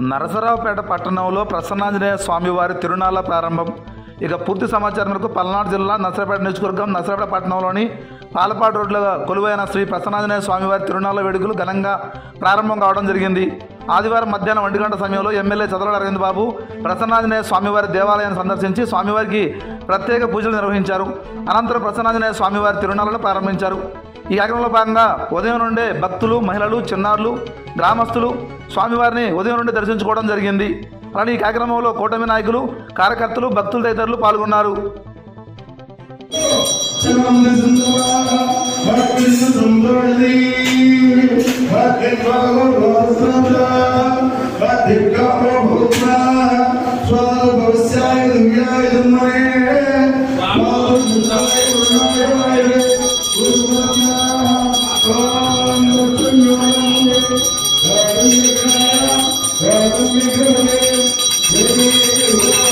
నరసరావుపేట పట్టణంలో ప్రసన్నాంజనేయ స్వామివారి తిరునాళ్ల ప్రారంభం. ఇక పూర్తి సమాచారం మేరకు పల్నాడు జిల్లా నరసరావుపేట నియోజకవర్గం నరసరావుపేట పట్టణంలోని పాలపాడు రోడ్లో కొలువైన శ్రీ ప్రసన్నాంజనేయ స్వామివారి తిరునాళ్ల వేడుకలు ఘనంగా ప్రారంభం కావడం జరిగింది. ఆదివారం మధ్యాహ్నం 1 గంట సమయంలో ఎమ్మెల్యే చదలవాడ అరవింద్ బాబు ప్రసన్నాంజనేయ స్వామివారి దేవాలయాన్ని సందర్శించి స్వామివారికి ప్రత్యేక పూజలు నిర్వహించారు. అనంతరం ప్రసన్నాంజనేయ స్వామివారి తిరునాళ్లను ప్రారంభించారు. ఈ కార్యక్రమంలో భాగంగా ఉదయం నుండే భక్తులు, మహిళలు, చిన్నారులు, గ్రామస్తులు స్వామివారిని ఉదయం నుండి దర్శించుకోవడం జరిగింది. అలానే ఈ కార్యక్రమంలో కూటమి నాయకులు, కార్యకర్తలు, భక్తులు తదితరులు పాల్గొన్నారు. Thank you.